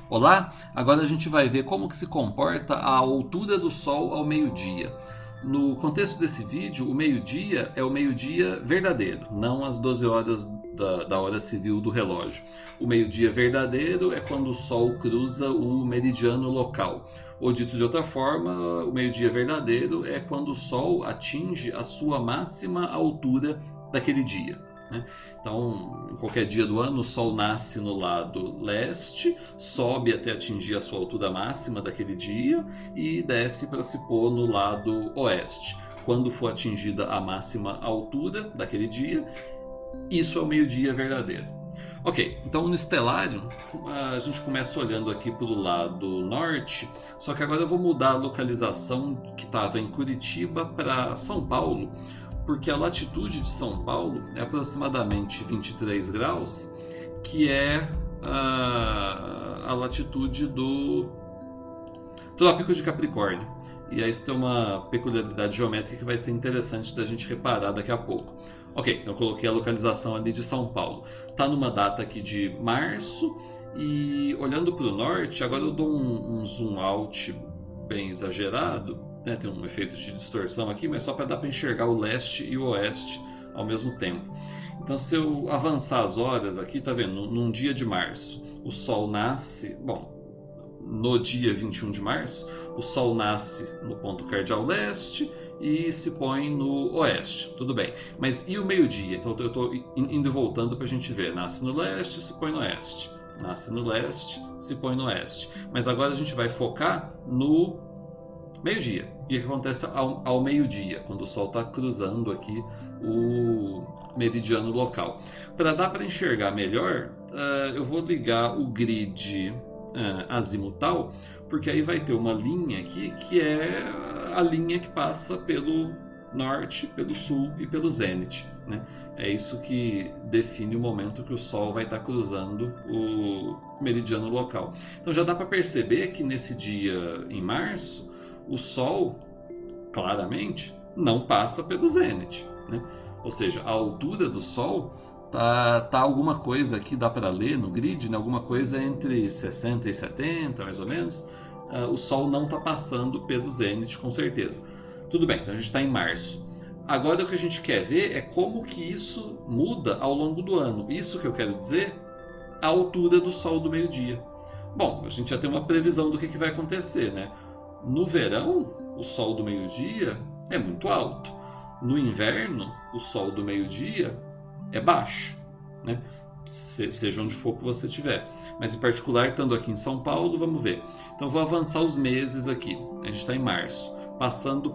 Olá, agora a gente vai ver como que se comporta a altura do Sol ao meio-dia. No contexto desse vídeo, o meio-dia é o meio-dia verdadeiro, não as 12 horas da hora civil do relógio. O meio-dia verdadeiro é quando o Sol cruza o meridiano local. Ou dito de outra forma, o meio-dia verdadeiro é quando o Sol atinge a sua máxima altura daquele dia. Então, em qualquer dia do ano, o Sol nasce no lado leste, sobe até atingir a sua altura máxima daquele dia e desce para se pôr no lado oeste. Quando for atingida a máxima altura daquele dia, isso é o meio-dia verdadeiro. Ok, então no estelário a gente começa olhando aqui para o lado norte, só que agora eu vou mudar a localização que estava em Curitiba para São Paulo, porque a latitude de São Paulo é aproximadamente 23 graus, que é a latitude do Trópico de Capricórnio. E aí isso tem uma peculiaridade geométrica que vai ser interessante da gente reparar daqui a pouco. Ok, então eu coloquei a localização ali de São Paulo. Está numa data aqui de março e olhando para o norte, agora eu dou um zoom out bem exagerado. Tem um efeito de distorção aqui, mas só para dar para enxergar o leste e o oeste ao mesmo tempo. Então, se eu avançar as horas aqui, tá vendo? Num dia de março, o Sol nasce. Bom, no dia 21 de março, o Sol nasce no ponto cardeal leste e se põe no oeste. Tudo bem. Mas e o meio-dia? Então, eu estou indo e voltando para a gente ver. Nasce no leste, se põe no oeste. Nasce no leste, se põe no oeste. Mas agora a gente vai focar no meio-dia. E o que acontece ao meio-dia, quando o Sol está cruzando aqui o meridiano local. Para dar para enxergar melhor, eu vou ligar o grid azimutal, porque aí vai ter uma linha aqui que é a linha que passa pelo norte, pelo sul e pelo zênite. É isso que define o momento que o Sol vai estar cruzando o meridiano local. Então já dá para perceber que nesse dia em março, o Sol, claramente, não passa pelo zênite. Ou seja, a altura do Sol tá alguma coisa aqui, dá para ler no grid, alguma coisa entre 60 e 70, mais ou menos. O Sol não está passando pelo zênite, com certeza. Tudo bem, então a gente está em março. Agora o que a gente quer ver é como que isso muda ao longo do ano. Isso que eu quero dizer, a altura do Sol do meio-dia. Bom, a gente já tem uma previsão do que vai acontecer, No verão, o Sol do meio-dia é muito alto. No inverno, o Sol do meio-dia é baixo, seja onde for que você estiver. Mas em particular, estando aqui em São Paulo, vamos ver. Então vou avançar os meses aqui. A gente está em março. Passando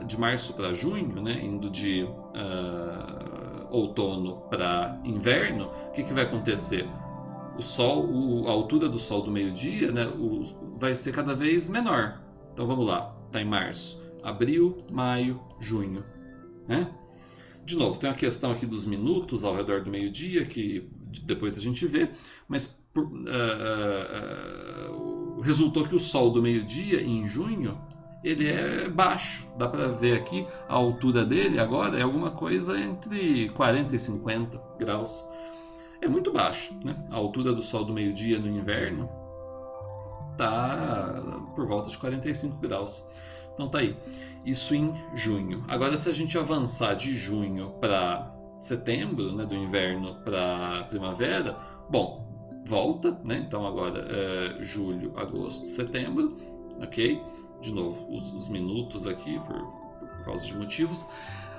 de março para junho, indo de outono para inverno, o que vai acontecer? O Sol, a altura do Sol do meio-dia, vai ser cada vez menor. Então vamos lá, está em março, abril, maio, junho. De novo, tem uma questão aqui dos minutos ao redor do meio-dia, que depois a gente vê, mas resultou que o Sol do meio-dia, em junho, ele é baixo. Dá para ver aqui, a altura dele agora é alguma coisa entre 40 e 50 graus. É muito baixo, A altura do Sol do meio-dia no inverno está por volta de 45 graus. Então tá aí. Isso em junho. Agora, se a gente avançar de junho para setembro, do inverno para primavera, bom, volta, Então agora é julho, agosto, setembro, ok? De novo, os minutos aqui por causa de motivos.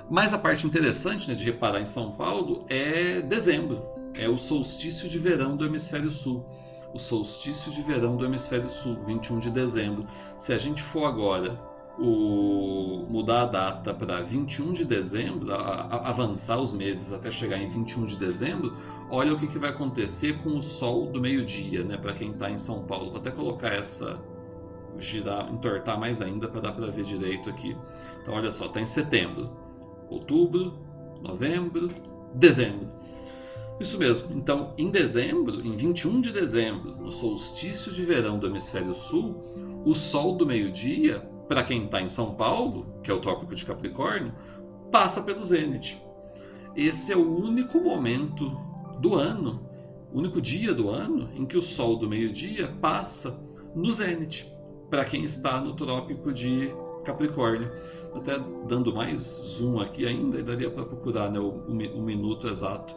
Mas a parte interessante, de reparar em São Paulo é dezembro. É o solstício de verão do hemisfério sul. O solstício de verão do hemisfério sul, 21 de dezembro. Se a gente for agora mudar a data para 21 de dezembro, avançar os meses até chegar em 21 de dezembro, olha o que vai acontecer com o Sol do meio-dia, para quem está em São Paulo. Vou até colocar entortar mais ainda para dar para ver direito aqui. Então olha só, está em setembro, outubro, novembro, dezembro. Isso mesmo. Então, em dezembro, em 21 de dezembro, no solstício de verão do hemisfério sul, o Sol do meio-dia, para quem está em São Paulo, que é o Trópico de Capricórnio, passa pelo zênite. Esse é o único momento do ano o único dia do ano em que o Sol do meio-dia passa no zênite, para quem está no trópico de Capricórnio. Até dando mais zoom aqui ainda, daria para procurar, né, o minuto exato.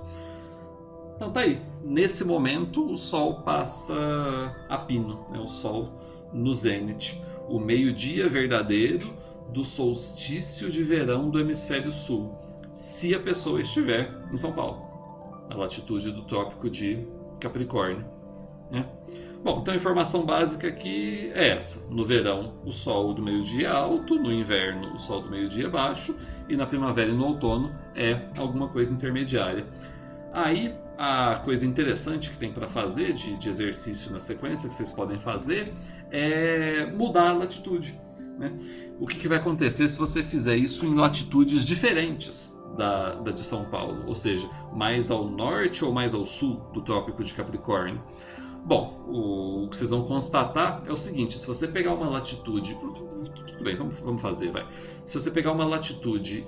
Então tá aí, nesse momento o Sol passa a pino, né, o Sol no zênite, o meio-dia verdadeiro do solstício de verão do hemisfério sul, se a pessoa estiver em São Paulo, na latitude do trópico de Capricórnio, né? Bom, então a informação básica aqui é essa. No verão, o Sol do meio-dia é alto, no inverno, o Sol do meio-dia é baixo, e na primavera e no outono é alguma coisa intermediária. Aí, a coisa interessante que tem para fazer de exercício na sequência, que vocês podem fazer, é mudar a latitude, né? O que vai acontecer se você fizer isso em latitudes diferentes da de São Paulo, ou seja, mais ao norte ou mais ao sul do trópico de Capricórnio? Bom, o que vocês vão constatar é o seguinte: se você pegar uma latitude, tudo bem, vamos fazer, vai. Se você pegar uma latitude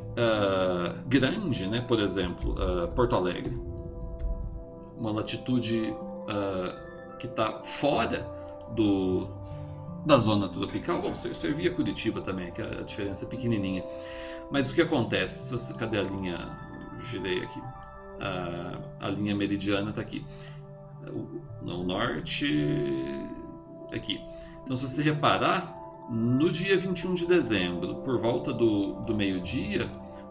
grande, né, por exemplo, Porto Alegre, uma latitude que está fora da zona tropical, bom, servia Curitiba também, que a diferença é pequenininha. Mas o que acontece? Cadê a linha? Girei aqui. A linha meridiana está aqui. No norte, aqui. Então, se você reparar, no dia 21 de dezembro, por volta do meio-dia,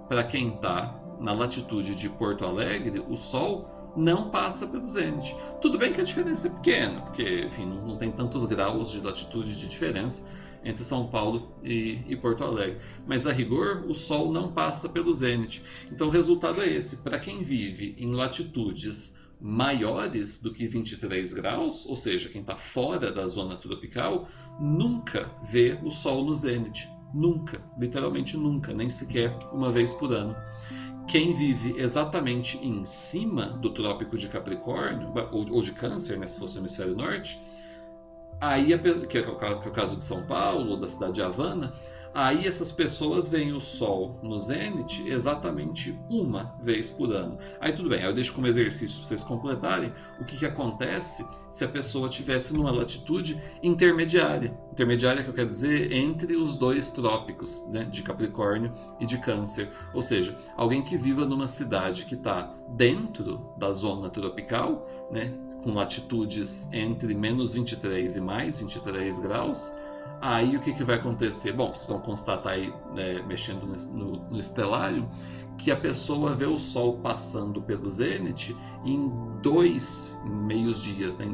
para quem está na latitude de Porto Alegre, o Sol não passa pelo zênite. Tudo bem que a diferença é pequena, porque, enfim, não tem tantos graus de latitude de diferença entre São Paulo e Porto Alegre. Mas, a rigor, o Sol não passa pelo zênite. Então, o resultado é esse. Para quem vive em latitudes maiores do que 23 graus, ou seja, quem está fora da zona tropical, nunca vê o Sol no zênite. Nunca, literalmente nunca, nem sequer uma vez por ano. Quem vive exatamente em cima do trópico de Capricórnio, ou de Câncer, né, se fosse o hemisfério norte, aí, que é o caso de São Paulo, ou da cidade de Havana, aí essas pessoas veem o Sol no zênite exatamente uma vez por ano. Aí tudo bem, aí eu deixo como exercício para vocês completarem o que acontece se a pessoa estivesse numa latitude intermediária. Intermediária que eu quero dizer entre os dois trópicos, né, de Capricórnio e de Câncer. Ou seja, alguém que viva numa cidade que está dentro da zona tropical, né, com latitudes entre menos 23 e mais 23 graus, aí o que vai acontecer? Bom, vocês vão constatar aí, mexendo no estelário, que a pessoa vê o Sol passando pelo zênite em 2 meios dias, né?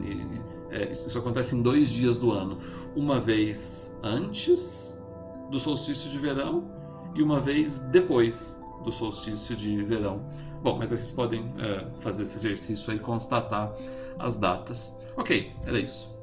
Isso acontece em 2 dias do ano. Uma vez antes do solstício de verão e uma vez depois do solstício de verão. Bom, mas aí vocês podem fazer esse exercício aí e constatar as datas. Ok, era isso.